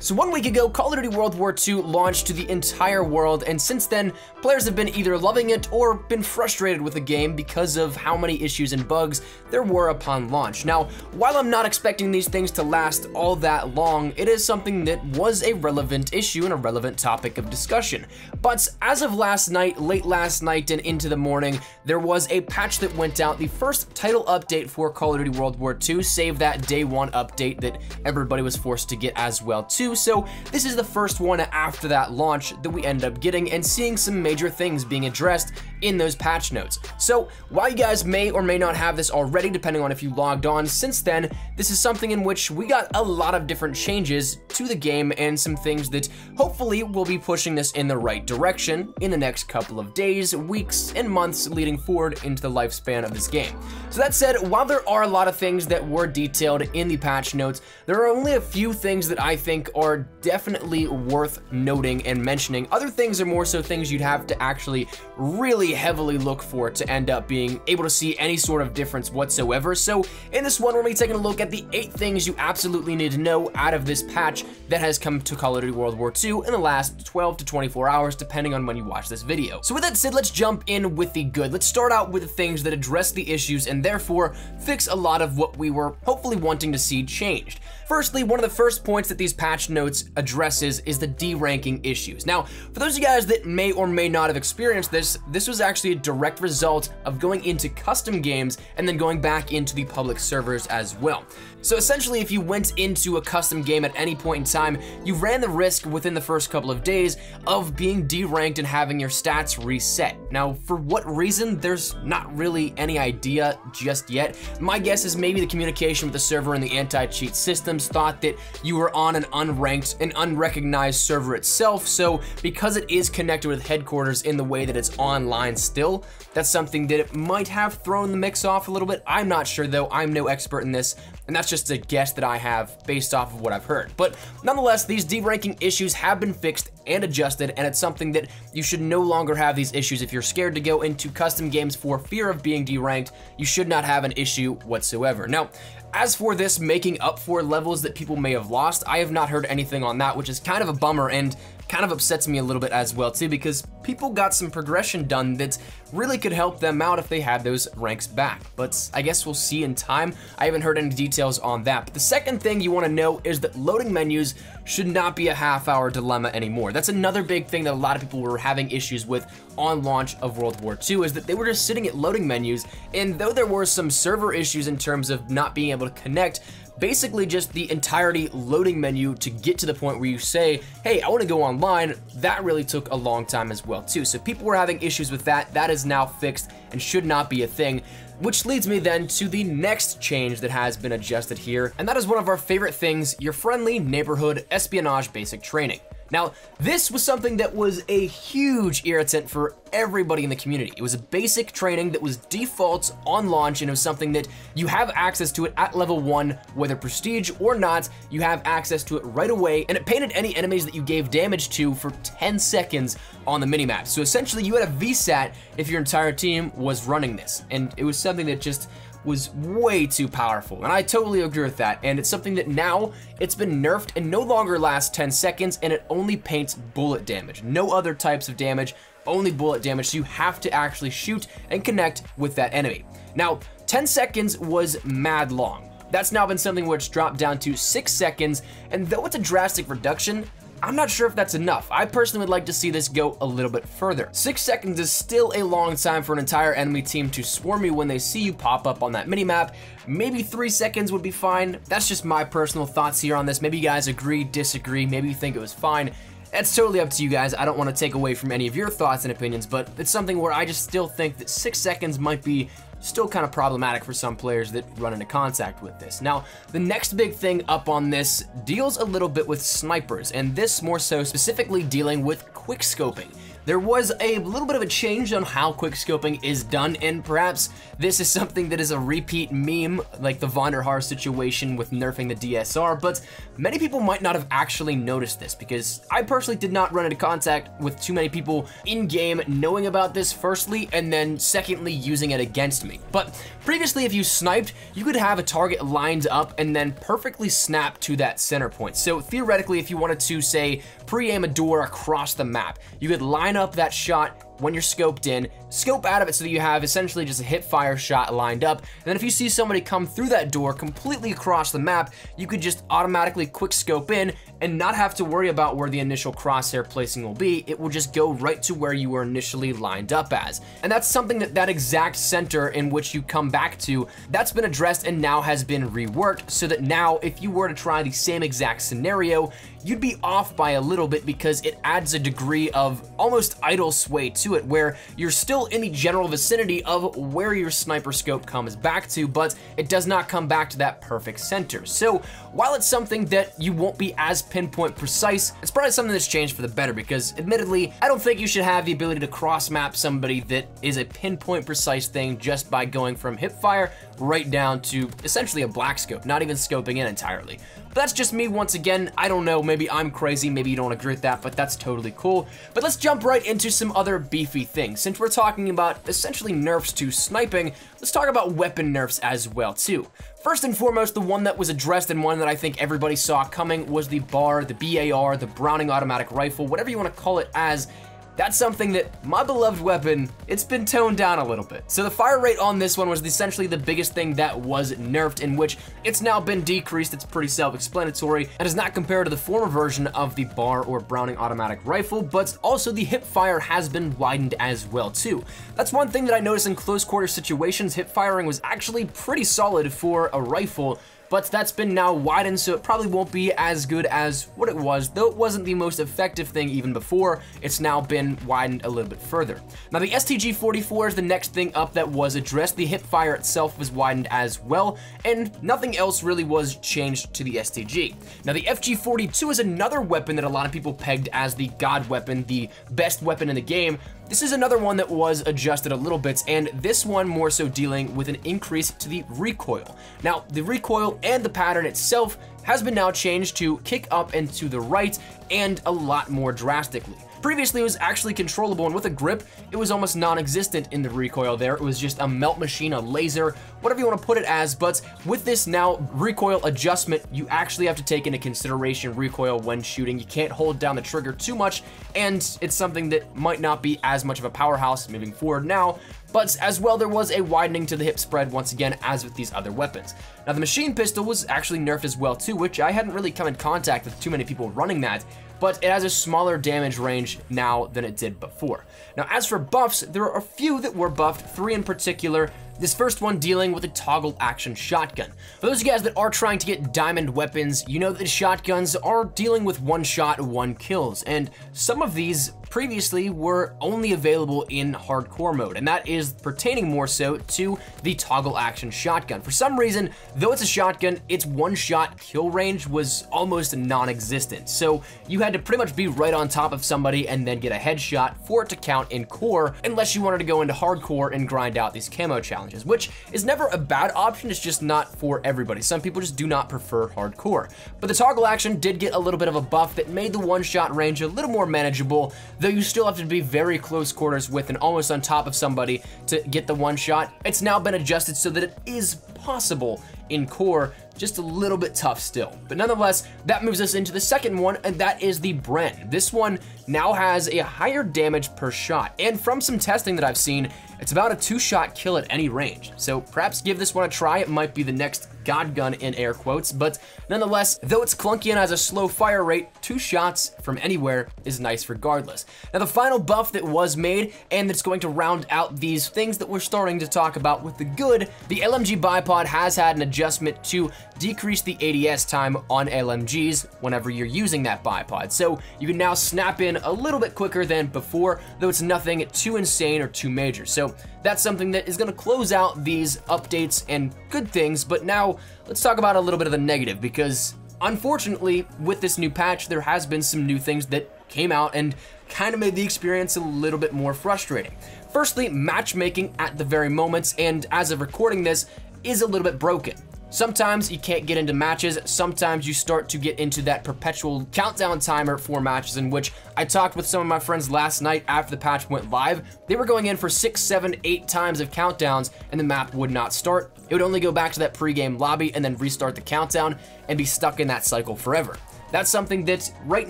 So 1 week ago, Call of Duty World War II launched to the entire world, and since then, players have been either loving it or been frustrated with the game because of how many issues and bugs there were upon launch. Now, while I'm not expecting these things to last all that long, it is something that was a relevant issue and a relevant topic of discussion. But as of last night, late last night and into the morning, there was a patch that went out, the first title update for Call of Duty World War II, save that day one update that everybody was forced to get as well too. So this is the first one after that launch that we end up getting and seeing some major things being addressed in those patch notes. So while you guys may or may not have this already, depending on if you logged on since then, this is something in which we got a lot of different changes to the game and some things that hopefully will be pushing this in the right direction in the next couple of days, weeks, and months leading forward into the lifespan of this game. So that said, while there are a lot of things that were detailed in the patch notes, there are only a few things that I think are definitely worth noting and mentioning. Other things are more so things you'd have to actually really heavily look for to end up being able to see any sort of difference whatsoever. So in this one, we're going to be taking a look at the 8 things you absolutely need to know out of this patch that has come to Call of Duty World War II in the last 12 to 24 hours, depending on when you watch this video. So with that said, let's jump in with the good. Let's start out with the things that address the issues and therefore fix a lot of what we were hopefully wanting to see changed. Firstly, one of the first points that these patch notes addresses is the deranking issues. Now, for those of you guys that may or may not have experienced this, this was actually a direct result of going into custom games and then going back into the public servers as well. So essentially, if you went into a custom game at any point in time, you ran the risk within the first couple of days of being deranked and having your stats reset. Now, for what reason, there's not really any idea just yet. My guess is maybe the communication with the server and the anti-cheat systems thought that you were on an unranked and unrecognized server itself, so because it is connected with headquarters in the way that it's online still, that's something that it might have thrown the mix off a little bit. I'm not sure though, I'm no expert in this, and that's just a guess that I have based off of what I've heard. But nonetheless, these deranking issues have been fixed and adjusted, and it's something that you should no longer have these issues. If you're scared to go into custom games for fear of being deranked, you should not have an issue whatsoever. Now, as for this making up for levels that people may have lost, I have not heard anything on that, which is kind of a bummer and kind of upsets me a little bit as well too, because people got some progression done that really could help them out if they had those ranks back. But I guess we'll see in time. I haven't heard any details on that. But the second thing you want to know is that loading menus should not be a half-hour dilemma anymore. That's another big thing that a lot of people were having issues with on launch of World War II, is that they were just sitting at loading menus, and though there were some server issues in terms of not being able to connect, basically just the entirety loading menu to get to the point where you say, hey, I want to go online, that really took a long time as well too. So people were having issues with that. That is now fixed and should not be a thing. Which leads me then to the next change that has been adjusted here, and that is one of our favorite things, your friendly neighborhood espionage basic training. Now, this was something that was a huge irritant for everybody in the community. It was a basic training that was default on launch, and it was something that you have access to it at level 1, whether prestige or not, you have access to it right away, and it painted any enemies that you gave damage to for 10 seconds on the minimap. So essentially, you had a VSAT if your entire team was running this, and it was something that just was way too powerful, and I totally agree with that, and it's something that now it's been nerfed and no longer lasts 10 seconds, and it only paints bullet damage. No other types of damage, only bullet damage, so you have to actually shoot and connect with that enemy. Now, 10 seconds was mad long. That's now been something which dropped down to 6 seconds, and though it's a drastic reduction, I'm not sure if that's enough. I personally would like to see this go a little bit further. 6 seconds is still a long time for an entire enemy team to swarm you when they see you pop up on that minimap. Maybe 3 seconds would be fine. That's just my personal thoughts here on this. Maybe you guys agree, disagree, maybe you think it was fine. That's totally up to you guys. I don't want to take away from any of your thoughts and opinions, but it's something where I just still think that 6 seconds might be still kind of problematic for some players that run into contact with this. Now, the next big thing up on this deals a little bit with snipers, and this more so specifically dealing with quickscoping. There was a little bit of a change on how quickscoping is done, and perhaps this is something that is a repeat meme, like the Von der Haar situation with nerfing the DSR, but many people might not have actually noticed this, because I personally did not run into contact with too many people in-game knowing about this firstly, and then secondly using it against me. accuracy. But previously, if you sniped, you could have a target lined up and then perfectly snap to that center point. So theoretically, if you wanted to, say, pre-aim a door across the map, you could line up that shot when you're scoped in, scope out of it so that you have essentially just a hip fire shot lined up, and then if you see somebody come through that door completely across the map, you could just automatically quick scope in and not have to worry about where the initial crosshair placing will be. It will just go right to where you were initially lined up as. And that's something that exact center in which you come back to, that's been addressed and now has been reworked so that now if you were to try the same exact scenario, you'd be off by a little bit because it adds a degree of almost idle sway to it, where you're still in the general vicinity of where your sniper scope comes back to, but it does not come back to that perfect center. So while it's something that you won't be as pinpoint precise, it's probably something that's changed for the better because admittedly, I don't think you should have the ability to cross map somebody that is a pinpoint precise thing just by going from hip fire right down to essentially a black scope, not even scoping in entirely. But that's just me once again. I don't know, maybe I'm crazy, maybe you don't agree with that, but that's totally cool. But let's jump right into some other beefy things. Since we're talking about essentially nerfs to sniping, let's talk about weapon nerfs as well too. First and foremost, the one that was addressed and one that I think everybody saw coming was the BAR, the BAR, the Browning automatic rifle, whatever you want to call it as. That's something that my beloved weapon, it's been toned down a little bit. So the fire rate on this one was essentially the biggest thing that was nerfed, in which it's now been decreased. It's pretty self-explanatory and does not compare to the former version of the BAR or Browning automatic rifle, but also the hip fire has been widened as well too. That's one thing that I noticed in close quarter situations. Hip firing was actually pretty solid for a rifle, but that's been now widened, so it probably won't be as good as what it was, though it wasn't the most effective thing even before. It's now been widened a little bit further. Now the STG-44 is the next thing up that was addressed. The hip fire itself was widened as well, and nothing else really was changed to the STG. Now the FG-42 is another weapon that a lot of people pegged as the god weapon, the best weapon in the game. This is another one that was adjusted a little bit, and this one more so dealing with an increase to the recoil. Now, the recoil and the pattern itself has been now changed to kick up and to the right and a lot more drastically. Previously, it was actually controllable, and with a grip, it was almost non-existent in the recoil there. It was just a melt machine, a laser, whatever you want to put it as, but with this now recoil adjustment, you actually have to take into consideration recoil when shooting. You can't hold down the trigger too much, and it's something that might not be as much of a powerhouse moving forward now, but as well, there was a widening to the hip spread once again, as with these other weapons. Now, the machine pistol was actually nerfed as well too, which I hadn't really come in contact with too many people running that, but it has a smaller damage range now than it did before. Now, as for buffs, there are a few that were buffed, 3 in particular. This first one dealing with a toggle action shotgun. For those of you guys that are trying to get diamond weapons, you know that shotguns are dealing with one shot, one kills, and some of these previously were only available in hardcore mode, and that is pertaining more so to the toggle action shotgun. For some reason, though it's a shotgun, its one shot kill range was almost non-existent, so you had to pretty much be right on top of somebody and then get a headshot for it to count in core, unless you wanted to go into hardcore and grind out these camo challenges, which is never a bad option. It's just not for everybody. Some people just do not prefer hardcore. But the toggle action did get a little bit of a buff that made the one-shot range a little more manageable, though you still have to be very close quarters with and almost on top of somebody to get the one shot. It's now been adjusted so that it is possible in core, just a little bit tough still. But nonetheless, that moves us into the second one, and that is the Bren. This one now has a higher damage per shot, and from some testing that I've seen, it's about a 2-shot kill at any range. So perhaps give this one a try. It might be the next god gun in air quotes, but nonetheless, though it's clunky and has a slow fire rate, 2 shots from anywhere is nice regardless. Now, the final buff that was made, and that's going to round out these things that we're starting to talk about with the good, the LMG bipod has had an adjustment to decrease the ADS time on LMGs whenever you're using that bipod. So you can now snap in a little bit quicker than before, though it's nothing too insane or too major. So that's something that is going to close out these updates and good things. But now let's talk about a little bit of the negative, because unfortunately with this new patch, there has been some new things that came out and kind of made the experience a little bit more frustrating. Firstly, matchmaking at the very moment, and as of recording this, is a little bit broken. Sometimes you can't get into matches, sometimes you start to get into that perpetual countdown timer for matches, in which I talked with some of my friends last night after the patch went live. They were going in for 6, 7, 8 times of countdowns and the map would not start. It would only go back to that pre-game lobby and then restart the countdown and be stuck in that cycle forever. That's something that right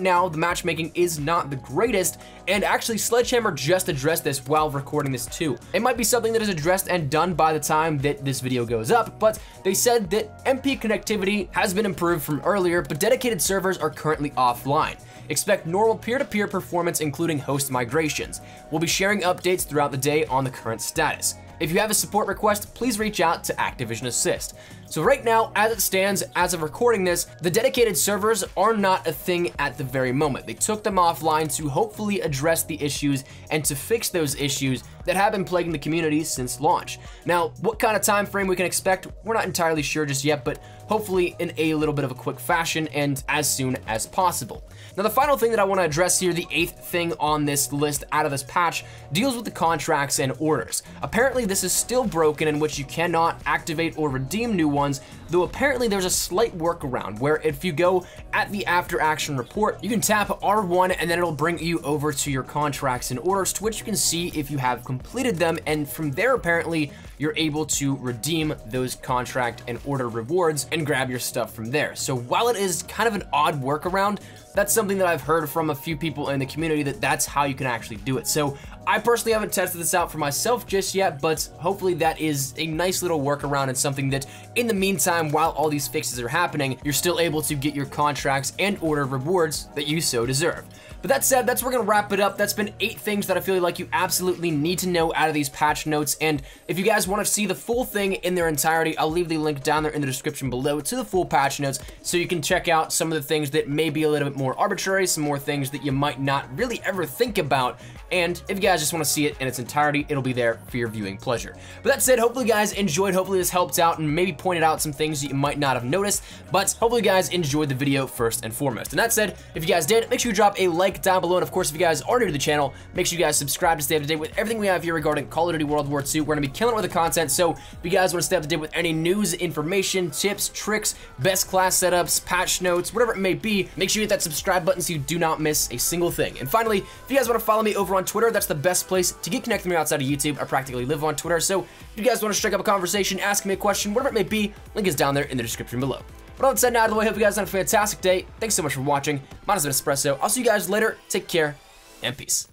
now the matchmaking is not the greatest, and actually Sledgehammer just addressed this while recording this too. It might be something that is addressed and done by the time that this video goes up, but they said that MP connectivity has been improved from earlier, but dedicated servers are currently offline. Expect normal peer-to-peer performance, including host migrations. We'll be sharing updates throughout the day on the current status. If you have a support request, please reach out to Activision Assist. So right now, as it stands, as of recording this, the dedicated servers are not a thing at the very moment. They took them offline to hopefully address the issues and to fix those issues that have been plaguing the community since launch. Now, what kind of time frame we can expect, we're not entirely sure just yet, but hopefully in a little bit of a quick fashion and as soon as possible. Now, the final thing that I want to address here, the 8th thing on this list out of this patch, deals with the contracts and orders. Apparently, this is still broken, in which you cannot activate or redeem new ones, though apparently there's a slight workaround where if you go at the after action report, you can tap R1 and then it'll bring you over to your contracts and orders, to which you can see if you have completed them, and from there apparently you're able to redeem those contract and order rewards and grab your stuff from there. So while it is kind of an odd workaround, that's something that I've heard from a few people in the community that that's how you can actually do it. So I personally haven't tested this out for myself just yet, but hopefully that is a nice little workaround and something that in the meantime, while all these fixes are happening, you're still able to get your contracts and order rewards that you so deserve. But that said, that's where we're gonna wrap it up. That's been 8 things that I feel like you absolutely need to know out of these patch notes. And if you guys want to see the full thing in their entirety, I'll leave the link down there in the description below to the full patch notes, so you can check out some of the things that may be a little bit more arbitrary, some more things that you might not really ever think about. And if you guys just want to see it in its entirety, it'll be there for your viewing pleasure. But that said, hopefully you guys enjoyed, hopefully this helped out and maybe pointed out some things that you might not have noticed, but hopefully you guys enjoyed the video first and foremost. And that said, if you guys did, make sure you drop a like down below, and of course if you guys are new to the channel, make sure you guys subscribe to stay up to date with everything we have here regarding Call of Duty World War II. We're going to be killing it with the content, so if you guys want to stay up to date with any news, information, tips, tricks, best class setups, patch notes, whatever it may be, make sure you hit that subscribe button so you do not miss a single thing. And finally, if you guys want to follow me over on Twitter, that's the best place to get connected with me outside of YouTube. I practically live on Twitter, so if you guys want to strike up a conversation, ask me a question, whatever it may be, link is down there in the description below. But all that said, now out of the way, hope you guys have a fantastic day. Thanks so much for watching. Mine has been Espresso. I'll see you guys later. Take care and peace.